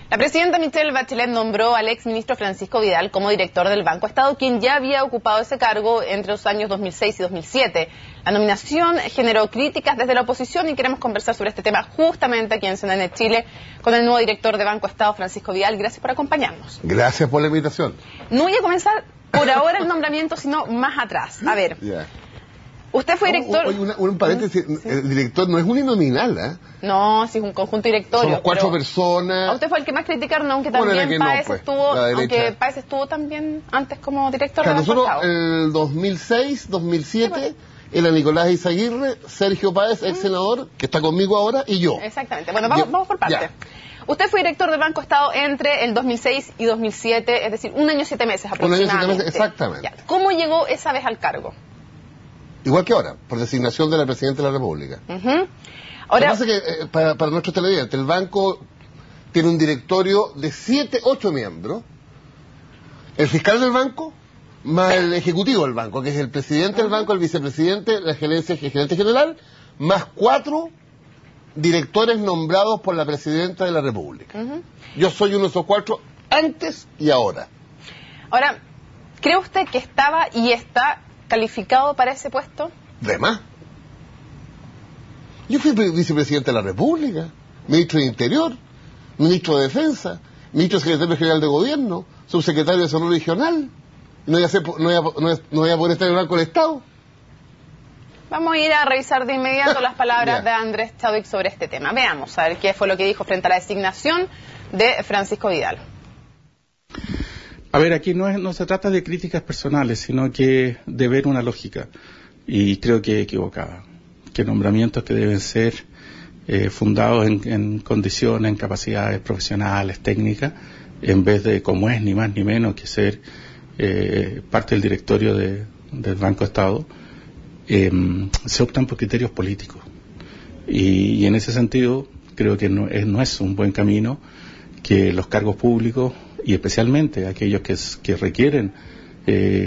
La presidenta Michelle Bachelet nombró al exministro Francisco Vidal como director del Banco Estado, quien ya había ocupado ese cargo entre los años 2006 y 2007. La nominación generó críticas desde la oposición y queremos conversar sobre este tema justamente aquí en CNN Chile con el nuevo director de Banco Estado, Francisco Vidal. Gracias por acompañarnos. Gracias por la invitación. No voy a comenzar por ahora el nombramiento, sino más atrás. A ver. Yeah. Usted fue director... Oye, un paréntesis, el director no es uninominal, ¿eh? No, sí es un conjunto directorio. Somos 4 personas. A usted fue el que más criticaron, aunque también Páez estuvo, aunque Páez estuvo también antes como director de Banco Estado. Nosotros, el 2006, 2007, era Nicolás Izaguirre, Sergio Páez, ex senador, que está conmigo ahora, y yo. Exactamente. Bueno, vamos por partes. Usted fue director del Banco Estado entre el 2006 y 2007, es decir, 1 año 7 meses aproximadamente. 1 año 7 meses, exactamente. Ya. ¿Cómo llegó esa vez al cargo? Igual que ahora, por designación de la Presidenta de la República. Ahora, lo que pasa es que, para nuestros televidentes, el banco tiene un directorio de 7, 8 miembros. El fiscal del banco, más el ejecutivo del banco, que es el presidente del banco, el vicepresidente, el gerente general, más 4 directores nombrados por la Presidenta de la República. Yo soy uno de esos 4 antes y ahora. Ahora, ¿cree usted que estaba y está calificado para ese puesto? De más. Yo fui vicepresidente de la República, ministro de Interior, ministro de Defensa, ministro secretario general de Gobierno, subsecretario de Salud Regional. No voy a poder estar en el Banco del Estado. Vamos a ir a revisar de inmediato las palabras de Andrés Chadwick sobre este tema. Veamos a ver qué fue lo que dijo frente a la designación de Francisco Vidal. A ver, aquí no se trata de críticas personales, sino que de ver una lógica. Y creo que equivocada. Que nombramientos que deben ser fundados en condiciones, en capacidades profesionales, técnicas, en vez de, como es, ni más ni menos que ser parte del directorio del Banco Estado, se optan por criterios políticos. Y en ese sentido, creo que no es un buen camino que los cargos públicos, y especialmente aquellos que requieren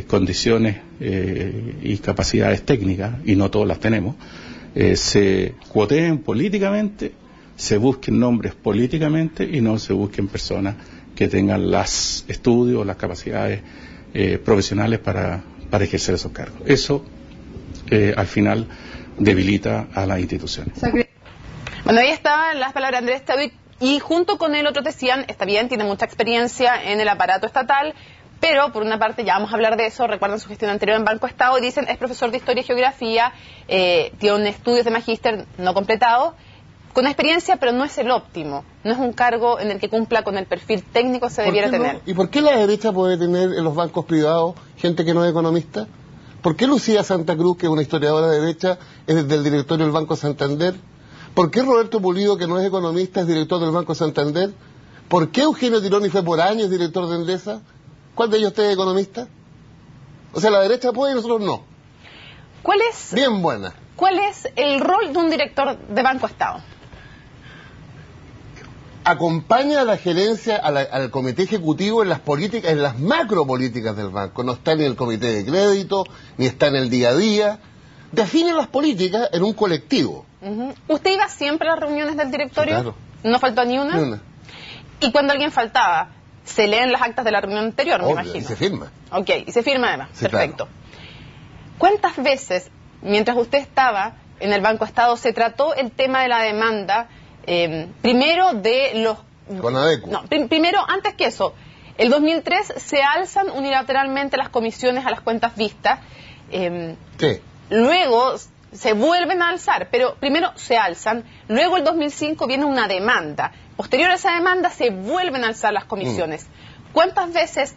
condiciones y capacidades técnicas, y no todas las tenemos, se cuoteen políticamente, se busquen nombres políticamente y no se busquen personas que tengan los estudios, las capacidades profesionales para ejercer esos cargos. Eso al final debilita a las instituciones. Bueno, ahí estaban las palabras de Andrés Chadwick. Y junto con él otros decían, está bien, tiene mucha experiencia en el aparato estatal, pero por una parte, ya vamos a hablar de eso, recuerdan su gestión anterior en Banco Estado, y dicen, es profesor de Historia y Geografía, tiene estudios de magíster no completado, con experiencia, pero no es el óptimo, no es un cargo en el que cumpla con el perfil técnico que se debiera tener. ¿Y por qué la derecha puede tener en los bancos privados gente que no es economista? ¿Por qué Lucía Santa Cruz, que es una historiadora de derecha, es del directorio del Banco Santander? ¿Por qué Roberto Pulido, que no es economista, es director del Banco Santander? ¿Por qué Eugenio Tironi fue por años director de Endesa? ¿Cuál de ellos es economista? O sea, la derecha puede y nosotros no. Bien buena. ¿Cuál es el rol de un director de Banco Estado? Acompaña a la gerencia, al comité ejecutivo en las políticas, en las macropolíticas del banco. No está en el comité de crédito, ni está en el día a día. Define las políticas en un colectivo. ¿Usted iba siempre a las reuniones del directorio? Sí, claro. ¿No faltó ni una? Ni una. ¿Y cuando alguien faltaba, se leen las actas de la reunión anterior, me imagino? Y se firma. Ok, y se firma además. Sí, perfecto. Claro. ¿Cuántas veces, mientras usted estaba en el Banco Estado, se trató el tema de la demanda, primero de los... Con ADECU. No, primero, antes que eso, el 2003 se alzan unilateralmente las comisiones a las cuentas vistas. Sí. Luego se vuelven a alzar, pero primero se alzan, luego el 2005 viene una demanda, posterior a esa demanda se vuelven a alzar las comisiones. ¿Cuántas veces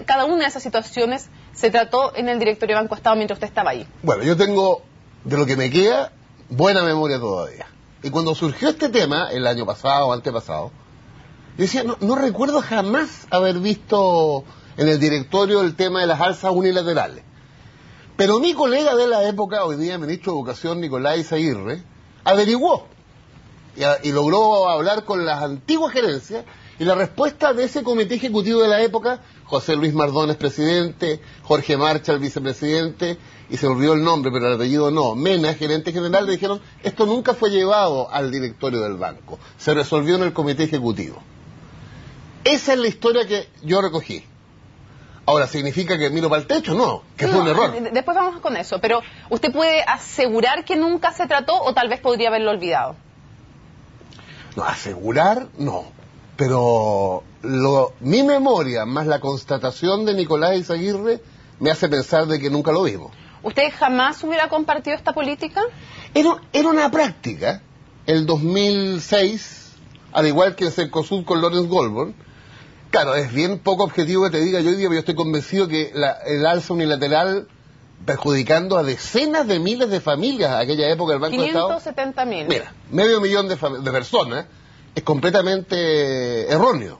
cada una de esas situaciones se trató en el directorio de Banco Estado mientras usted estaba ahí? Bueno, yo tengo, de lo que me queda, buena memoria todavía. Y cuando surgió este tema, el año pasado o antepasado, yo decía, no recuerdo jamás haber visto en el directorio el tema de las alzas unilaterales. Pero mi colega de la época, hoy día ministro de Educación, Nicolás Izaguirre, averiguó y logró hablar con las antiguas gerencias, y la respuesta de ese comité ejecutivo de la época, José Luis Mardones presidente, Jorge Marcha el vicepresidente, y se me olvidó el nombre, pero el apellido no, Mena, gerente general, le dijeron, esto nunca fue llevado al directorio del banco, se resolvió en el comité ejecutivo. Esa es la historia que yo recogí. Ahora, ¿significa que miro para el techo? No, que fue un error. Después vamos con eso, pero ¿usted puede asegurar que nunca se trató o tal vez podría haberlo olvidado? No, asegurar, no. Pero mi memoria más la constatación de Nicolás Izaguirre me hace pensar de que nunca lo vimos. ¿Usted jamás hubiera compartido esta política? Era una práctica. El 2006, al igual que el Cencosud con Lawrence Goldborn, claro, es bien poco objetivo que te diga yo hoy día, pero yo estoy convencido que el alza unilateral perjudicando a decenas de miles de familias a aquella época del Banco de Estado. 570.000. Mira, 500.000 de personas es completamente erróneo.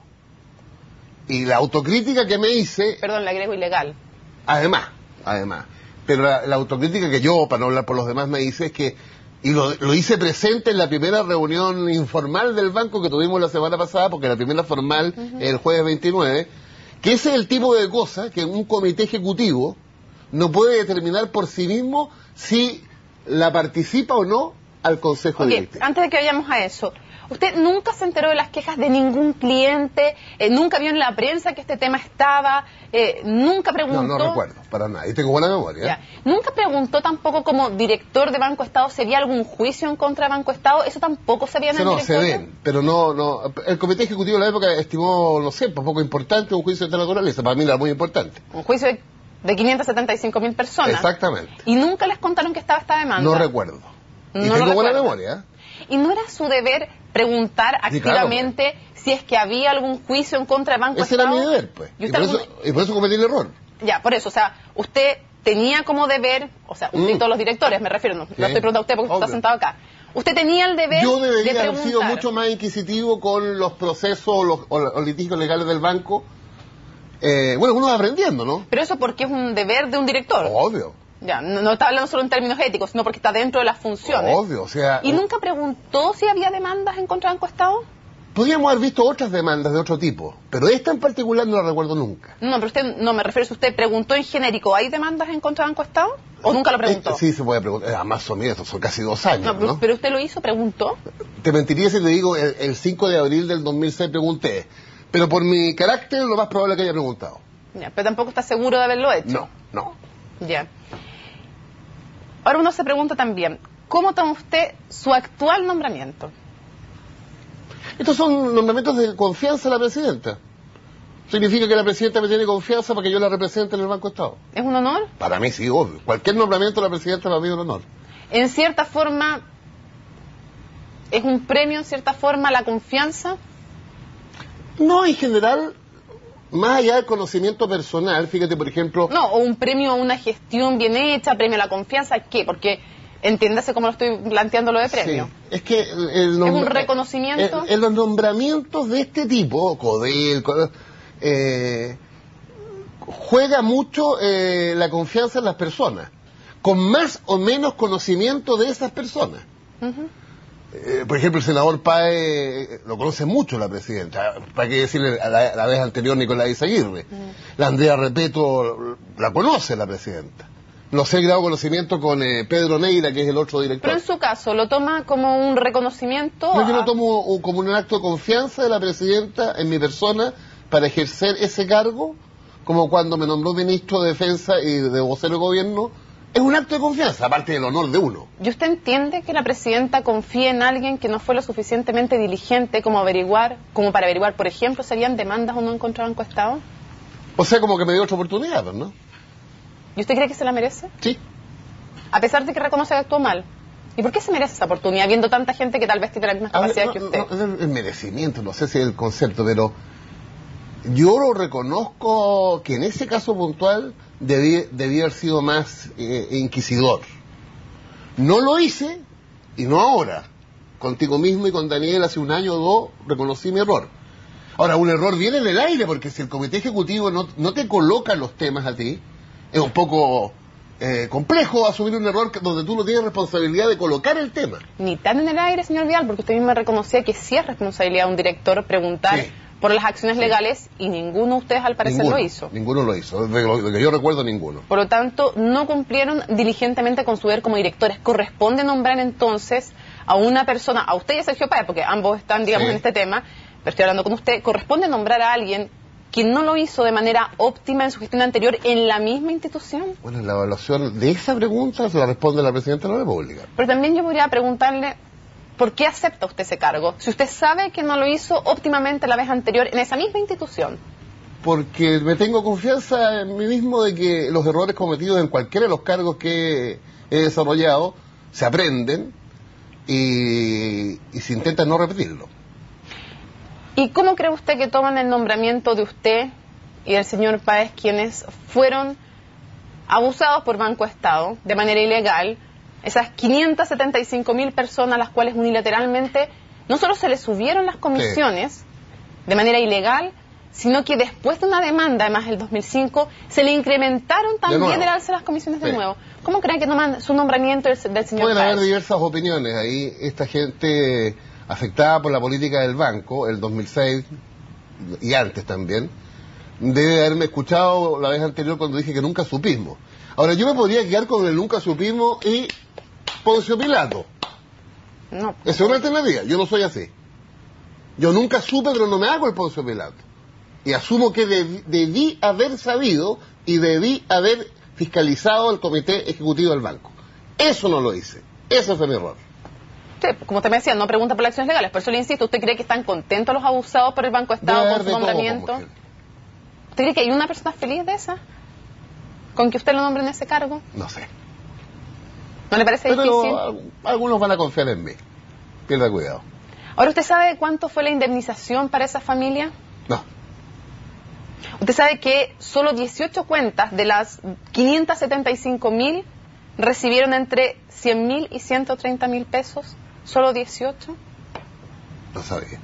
Y la autocrítica que me hice... Perdón, le agrego ilegal. Además. Pero la autocrítica que yo, para no hablar por los demás, me hice es que, y lo hice presente en la primera reunión informal del banco que tuvimos la semana pasada, porque la primera formal el jueves 29, que ese es el tipo de cosas que un comité ejecutivo no puede determinar por sí mismo si la participa o no al Consejo Directivo. Antes de que vayamos a eso, ¿usted nunca se enteró de las quejas de ningún cliente? ¿Nunca vio en la prensa que este tema estaba? ¿Nunca preguntó? No recuerdo, para nada. Y tengo buena memoria. Ya. ¿Nunca preguntó tampoco como director de Banco Estado si había algún juicio en contra de Banco Estado? ¿Eso tampoco se veía en el directorio? No, se ven, pero no. El comité ejecutivo de la época estimó, no sé, poco importante un juicio de tal naturaleza. Para mí era muy importante. Un juicio de 575.000 personas. Exactamente. ¿Y nunca les contaron que estaba esta demanda? No recuerdo. Y tengo buena memoria. ¿Y no era su deber preguntar activamente si es que había algún juicio en contra de Banco Estado? Ese era mi deber, pues. Y por eso cometí el error. Ya, por eso, o sea, usted tenía como deber, o sea, usted y todos los directores, me refiero, no estoy preguntando a usted porque usted está sentado acá. Usted tenía el deber Yo debería de haber sido mucho más inquisitivo con los procesos o los litigios legales del banco. Bueno, uno va aprendiendo, ¿no? Pero eso porque es un deber de un director. Obvio. Ya, no está hablando solo en términos éticos, sino porque está dentro de las funciones. Obvio, o sea... ¿Y nunca preguntó si había demandas en contra de Banco Estado? Podríamos haber visto otras demandas de otro tipo, pero esta en particular no la recuerdo nunca. No, pero usted, no me refiero, si usted preguntó en genérico, ¿hay demandas en contra de Banco Estado? ¿O nunca lo preguntó? Sí, se puede preguntar, más o menos, son casi 2 años, ¿no? Pero usted lo hizo, preguntó. Te mentiría si te digo, el 5 de abril del 2006 pregunté, pero por mi carácter lo más probable es que haya preguntado. Ya, pero tampoco está seguro de haberlo hecho. No. Ya. Ahora uno se pregunta también, ¿cómo toma usted su actual nombramiento? Estos son nombramientos de confianza a la presidenta. Significa que la presidenta me tiene confianza para que yo la represente en el Banco de Estado. ¿Es un honor? Para mí sí, obvio. Cualquier nombramiento de la presidenta para mí es un honor. En cierta forma, ¿es un premio en cierta forma la confianza? No, en general... Más allá del conocimiento personal, fíjate, por ejemplo... No, o un premio a una gestión bien hecha, premio a la confianza, ¿qué? Porque entiéndase cómo lo estoy planteando lo de premio. Sí, es que... ¿Es un reconocimiento? En los nombramientos de este tipo, CODEL, juega mucho la confianza en las personas, con más o menos conocimiento de esas personas. Por ejemplo, el senador Páez lo conoce mucho la presidenta. ¿Para qué decirle a la vez anterior Nicolás Izaguirre? La Andrea Repeto la conoce la presidenta. No sé el grado de conocimiento con Pedro Neira, que es el otro director. Pero en su caso, ¿lo toma como un reconocimiento? No, yo lo tomo como un acto de confianza de la presidenta en mi persona para ejercer ese cargo, como cuando me nombró ministro de Defensa y de vocero de gobierno. Es un acto de confianza, aparte del honor de uno. ¿Y usted entiende que la presidenta confía en alguien que no fue lo suficientemente diligente como para averiguar, por ejemplo, si habían demandas o no en contra de Banco Estado? O sea, como que me dio otra oportunidad, ¿no? ¿Y usted cree que se la merece? Sí. A pesar de que reconoce que actuó mal. ¿Y por qué se merece esa oportunidad, viendo tanta gente que tal vez tiene las mismas capacidades que usted? No, el merecimiento, no sé si es el concepto, pero yo lo reconozco que en ese caso puntual debí haber sido más inquisidor. No lo hice, y no ahora. Contigo mismo y con Daniel hace 1 año o 2 reconocí mi error. Ahora, un error viene en el aire, porque si el comité ejecutivo no te coloca los temas a ti, es un poco complejo asumir un error donde tú no tienes responsabilidad de colocar el tema. Ni tan en el aire, señor Vidal, porque usted mismo reconocía que sí es responsabilidad de un director preguntar por las acciones legales, y ninguno de ustedes al parecer lo hizo. Ninguno lo hizo, de lo que yo recuerdo, ninguno. Por lo tanto, no cumplieron diligentemente con su deber como directores. Corresponde nombrar entonces a una persona, a usted y a Sergio Páez, porque ambos están, digamos, en este tema, pero estoy hablando con usted, ¿corresponde nombrar a alguien que no lo hizo de manera óptima en su gestión anterior en la misma institución? Bueno, la evaluación de esa pregunta se la responde la Presidenta de la República. Pero también yo podría preguntarle, ¿por qué acepta usted ese cargo? Si usted sabe que no lo hizo óptimamente la vez anterior en esa misma institución. Porque me tengo confianza en mí mismo de que los errores cometidos en cualquiera de los cargos que he desarrollado se aprenden y se intenta no repetirlo. ¿Y cómo cree usted que toman el nombramiento de usted y del señor Páez, quienes fueron abusados por Banco Estado de manera ilegal? Esas 575.000 personas a las cuales unilateralmente no solo se les subieron las comisiones de manera ilegal, sino que después de una demanda, además del 2005, se le incrementaron también el alza de las comisiones de nuevo. ¿Cómo creen que toman su nombramiento del señor Páez? Pueden haber diversas opiniones. Ahí esta gente afectada por la política del banco, el 2006 y antes también, debe haberme escuchado la vez anterior cuando dije que nunca supimos. Ahora, yo me podría quedar con el nunca supimos y Poncio Pilato. No. Esa es una alternativa. Yo no soy así. Yo nunca supe, pero no me hago el Poncio Pilato. Y asumo que debí haber sabido y debí haber fiscalizado el comité ejecutivo del banco. Eso no lo hice. Ese fue mi error. Sí, como usted me decía, no pregunta por las acciones legales. Por eso le insisto, ¿usted cree que están contentos los abusados por el Banco Estado con su nombramiento? ¿Usted cree que hay una persona feliz de esa? ¿Con que usted lo nombre en ese cargo? No sé. ¿No le parece difícil? Algunos van a confiar en mí. Pierda cuidado. Ahora, ¿usted sabe cuánto fue la indemnización para esa familia? No. ¿Usted sabe que solo 18 cuentas de las 575.000 recibieron entre 100.000 y 130.000 pesos? ¿Solo 18? No sabía.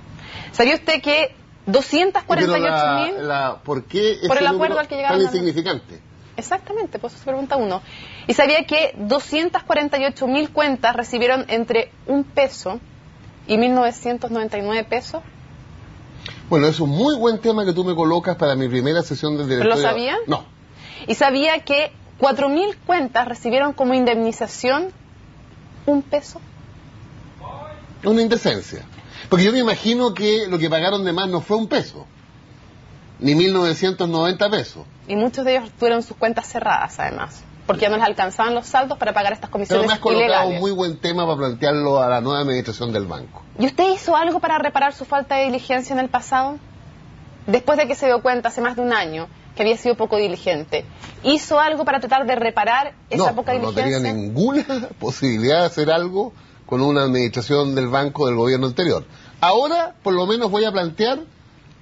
¿Sabía usted que 248.000? ¿Por qué ese por el acuerdo al que llegaron? Tan insignificante. Exactamente, pues eso se pregunta uno. ¿Y sabía que 248.000 cuentas recibieron entre 1 peso y 1.999 pesos? Bueno, es un muy buen tema que tú me colocas para mi primera sesión del directorio. ¿Pero lo sabía? No. ¿Y sabía que 4.000 cuentas recibieron como indemnización 1 peso? Una indecencia. Porque yo me imagino que lo que pagaron de más no fue 1 peso, ni 1.990 pesos. Y muchos de ellos tuvieron sus cuentas cerradas, además, porque ya no les alcanzaban los saldos para pagar estas comisiones Pero me has colocado ilegales. un muy buen tema para plantearlo a la nueva administración del banco. ¿Y usted hizo algo para reparar su falta de diligencia en el pasado? Después de que se dio cuenta hace más de un año que había sido poco diligente, ¿hizo algo para tratar de reparar esa poca diligencia? No tenía ninguna posibilidad de hacer algo con una administración del banco del gobierno anterior. Ahora, por lo menos, voy a plantear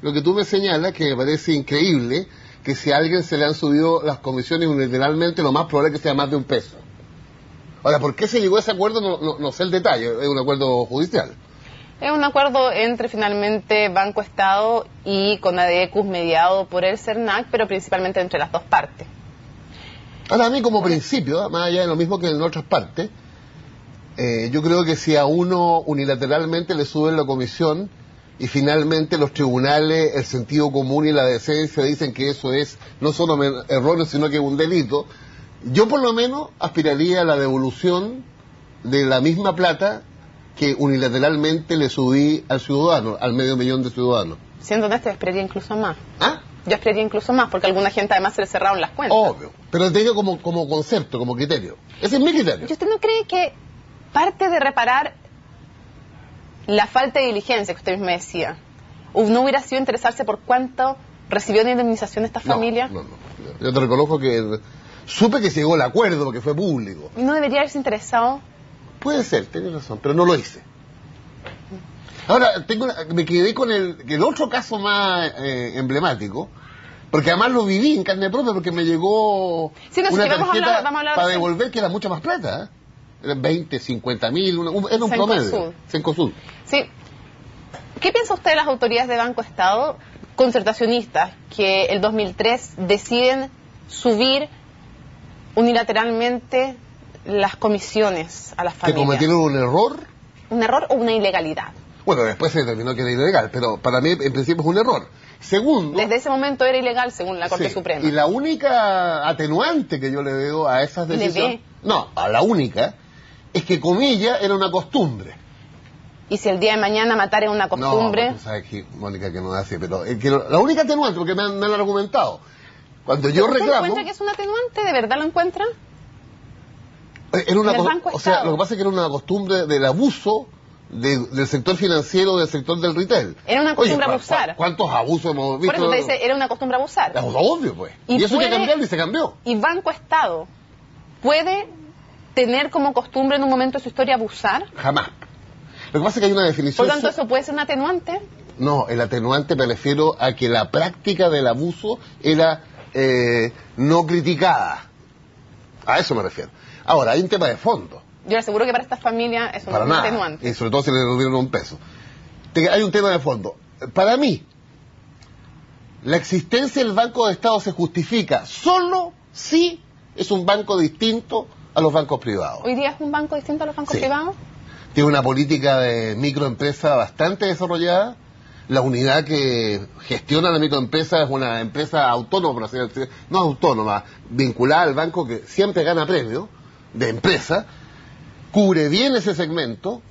lo que tú me señalas, que me parece increíble, que si a alguien se le han subido las comisiones unilateralmente, lo más probable es que sea más de 1 peso. Ahora, ¿por qué se llegó a ese acuerdo? No sé el detalle, es un acuerdo judicial. Es un acuerdo entre finalmente Banco Estado y Conadecus, mediado por el CERNAC, pero principalmente entre las dos partes. Ahora, a mí como principio, más allá de lo mismo que en otras partes, yo creo que si a uno unilateralmente le suben la comisión y finalmente los tribunales, el sentido común y la decencia dicen que eso es no solo errores, sino que es un delito, yo por lo menos aspiraría a la devolución de la misma plata que unilateralmente le subí al ciudadano, al 500.000 de ciudadanos. Siendo honesto, yo esperaría incluso más. ¿Ah? Yo esperaría incluso más, porque a alguna gente además se le cerraron las cuentas. Obvio, pero te digo como concepto, como criterio. Ese es mi criterio. ¿Y usted no cree que parte de reparar la falta de diligencia que usted mismo decía, no hubiera sido interesarse por cuánto recibió de indemnización esta familia? No. Yo te reconozco que supe que se llegó al acuerdo porque fue público. ¿Y no debería haberse interesado? Puede ser, tienes razón, pero no lo hice. Ahora, me quedé con el otro caso más emblemático, porque además lo viví en carne propia, porque me llegó una tarjeta para devolver que era mucha más plata, Eran 20, 50.000, era un promedio. Cencosud. Sí. ¿Qué piensa usted de las autoridades de Banco Estado concertacionistas que el 2003 deciden subir unilateralmente las comisiones a las familias? ¿Que cometieron un error? ¿Un error o una ilegalidad? Bueno, después se determinó que era ilegal, pero para mí en principio es un error. Segundo... Desde ese momento era ilegal según la Corte Suprema. Y la única atenuante que yo le veo a esas decisiones... No, a la única, es que comilla era una costumbre. Y si el día de mañana matar es una costumbre... No, tú sabes que, Mónica, que no es así, pero que la única atenuante, porque me han argumentado, cuando yo ¿Usted reclamo... encuentra que es un atenuante? ¿De verdad lo encuentra? Era una En el Banco o sea, Estado. lo que pasa es que era una costumbre del abuso del sector financiero, del sector del retail. Era una costumbre abusar. ¿Cuántos abusos hemos visto? Por eso te dice, era una costumbre abusar. Es obvio, pues. Y eso hay que cambiarlo y se cambió. ¿Y Banco Estado puede tener como costumbre en un momento de su historia abusar? Jamás. Lo que pasa es que hay una definición... Por lo tanto, ¿eso puede ser un atenuante? No, el atenuante me refiero a que la práctica del abuso era no criticada. A eso me refiero. Ahora, hay un tema de fondo. Yo le aseguro que para estas familias eso no Para es un nada. atenuante. Y sobre todo si le redujeron un peso. Hay un tema de fondo. Para mí, la existencia del Banco de Estado se justifica solo si es un banco distinto a los bancos privados. ¿Hoy día es un banco distinto a los bancos Sí. privados? Tiene una política de microempresa bastante desarrollada. La unidad que gestiona la microempresa es una empresa autónoma, por así decirlo, no autónoma, vinculada al banco que siempre gana premio de empresa, cubre bien ese segmento,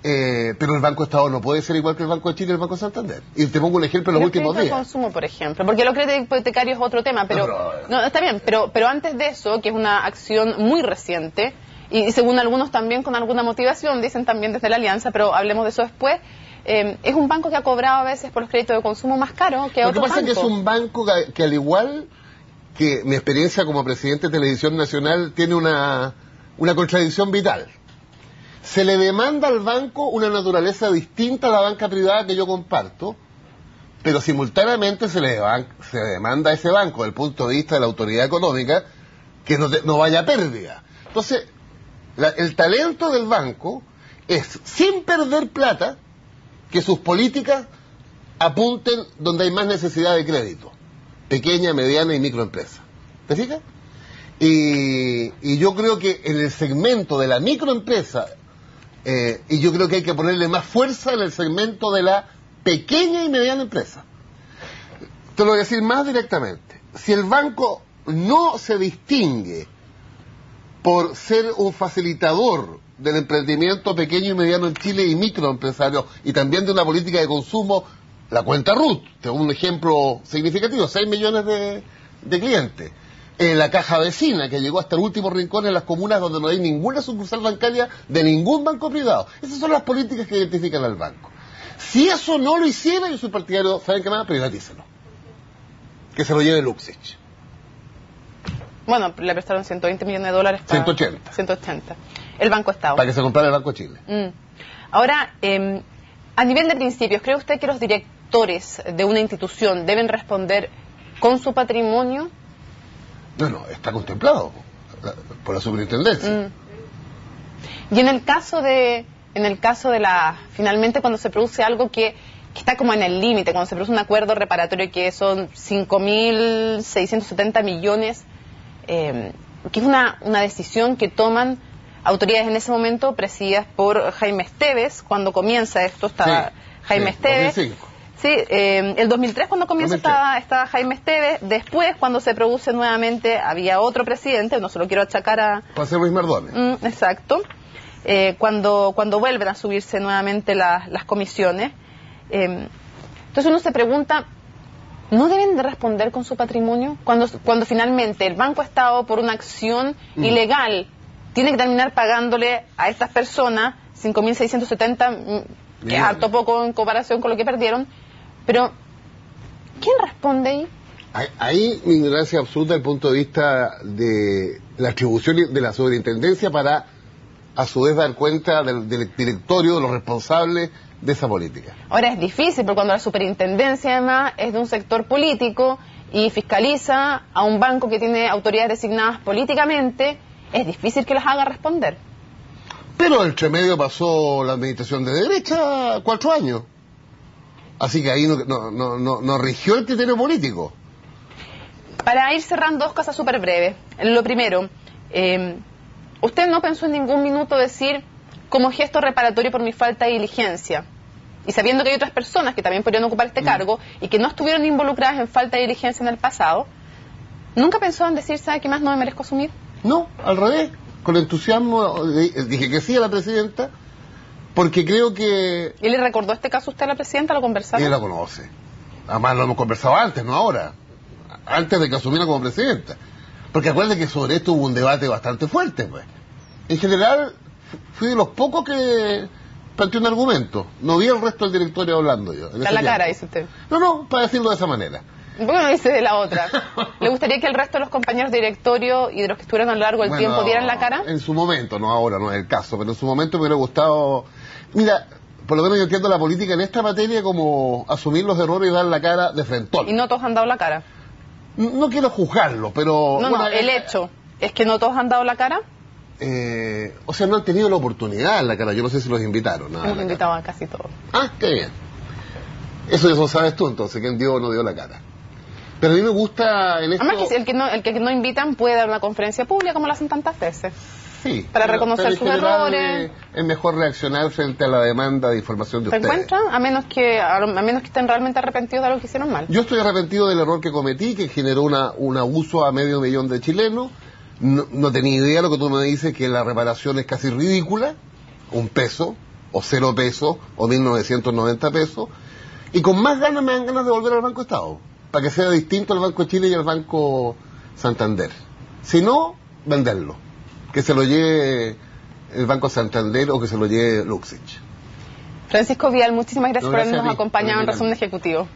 pero el Banco Estado no puede ser igual que el Banco de Chile y el Banco de Santander. Y te pongo un ejemplo en los El últimos crédito de días. consumo, por ejemplo, porque lo crédito hipotecario es otro tema, pero no, está bien, pero antes de eso, que es una acción muy reciente, y según algunos también con alguna motivación, dicen también desde la Alianza, pero hablemos de eso después, es un banco que ha cobrado a veces por los créditos de consumo más caros que Lo que otros pasa es que bancos. es un banco que al igual que mi experiencia como presidente de Televisión Nacional tiene una contradicción vital. Se le demanda al banco una naturaleza distinta a la banca privada que yo comparto, pero simultáneamente se le demanda a ese banco, desde el punto de vista de la autoridad económica, que no vaya a pérdida. Entonces, el talento del banco es, sin perder plata, que sus políticas apunten donde hay más necesidad de crédito, pequeña, mediana y microempresa. ¿Te fijas? Y yo creo que en el segmento de la microempresa, y yo creo que hay que ponerle más fuerza en el segmento de la pequeña y mediana empresa. Te lo voy a decir más directamente. Si el banco no se distingue por ser un facilitador del emprendimiento pequeño y mediano en Chile y microempresarios, y también de una política de consumo, la cuenta RUT, tengo un ejemplo significativo, 6 millones de clientes. La caja vecina, que llegó hasta el último rincón en las comunas donde no hay ninguna sucursal bancaria de ningún banco privado. Esas son las políticas que identifican al banco. Si eso no lo hiciera, yo soy partidario, ¿saben qué más? Privatícelo. Que se lo lleve Luxich. Bueno, le prestaron 120 millones de dólares para... 180. 180. El Banco Estado. Para que se comprara el Banco de Chile. Ahora, a nivel de principios, ¿cree usted que los directores de una institución deben responder con su patrimonio? No, está contemplado por la superintendencia. Y en el caso de finalmente cuando se produce algo que está como en el límite, cuando se produce un acuerdo reparatorio que son 5.670 millones, que es una decisión que toman autoridades en ese momento presididas por Jaime Esteves. Cuando comienza esto estaba Jaime Esteves. 2005. Sí, el 2003 cuando comienza estaba Jaime Esteves. Después, cuando se produce nuevamente, había otro presidente, no se lo quiero achacar a... José Luis Mardones. Exacto. Cuando vuelven a subirse nuevamente las comisiones. Entonces uno se pregunta, ¿no deben de responder con su patrimonio? Cuando finalmente el Banco Estado, por una acción ilegal, tiene que terminar pagándole a estas personas 5.670, que es harto poco en comparación con lo que perdieron, pero ¿quién responde ahí? Ahí mi ignorancia absoluta desde el punto de vista de la atribución de la superintendencia para a su vez dar cuenta del directorio, de los responsables de esa política. Ahora es difícil, porque cuando la superintendencia además es de un sector político y fiscaliza a un banco que tiene autoridades designadas políticamente, es difícil que las haga responder. Pero entre medio pasó la administración de derecha 4 años. Así que ahí no rigió el criterio político. Para ir cerrando, 2 cosas súper breves. Lo primero, usted no pensó en ningún minuto decir, como gesto reparatorio por mi falta de diligencia, y sabiendo que hay otras personas que también podrían ocupar este cargo y que no estuvieron involucradas en falta de diligencia en el pasado, ¿nunca pensó en decir, ¿sabe qué más no me merezco asumir? No, al revés. Con entusiasmo dije que sí a la presidenta, Porque creo que... ¿Y le recordó este caso usted a la presidenta? ¿Lo conversaron? Ella la conoce. Además lo hemos conversado antes, no ahora. Antes de que asumiera como presidenta. Porque acuérdate que sobre esto hubo un debate bastante fuerte, pues. En general, fui de los pocos que planteó un argumento. No vi el resto del directorio hablando yo. Está en la cara, dice usted. No, para decirlo de esa manera. ¿Por qué no dice de la otra? ¿Le gustaría que el resto de los compañeros de directorio y de los que estuvieron a lo largo del tiempo dieran la cara? En su momento, no ahora, no es el caso, pero en su momento me hubiera gustado... Mira, por lo menos yo entiendo la política en esta materia como asumir los errores y dar la cara de frentón. ¿Y no todos han dado la cara? No quiero juzgarlo, pero... No, el hecho es que no todos han dado la cara. O sea, no han tenido la oportunidad en la cara. Yo no sé si los invitaron. Hemos invitado a casi todos. Ah, qué bien. Eso lo sabes tú, entonces, quién dio o no dio la cara. Pero a mí me gusta en esto... Además que el que no invitan puede dar una conferencia pública como lo hacen tantas veces. Sí. Para reconocer sus errores. Es mejor reaccionar frente a la demanda de información de ustedes. ¿Se encuentra? A menos que estén realmente arrepentidos de algo que hicieron mal. Yo estoy arrepentido del error que cometí, que generó un abuso a 500.000 de chilenos. No tenía idea, lo que tú me dices, que la reparación es casi ridícula. $1, o 0 pesos, o 1.990 pesos. Y con más ganas me dan ganas de volver al Banco Estado, para que sea distinto al Banco de Chile y al Banco Santander. Si no, venderlo. Que se lo lleve el Banco Santander o que se lo lleve Luxich. Francisco Vial, muchísimas gracias por Gracias habernos acompañado en Resumen Ejecutivo.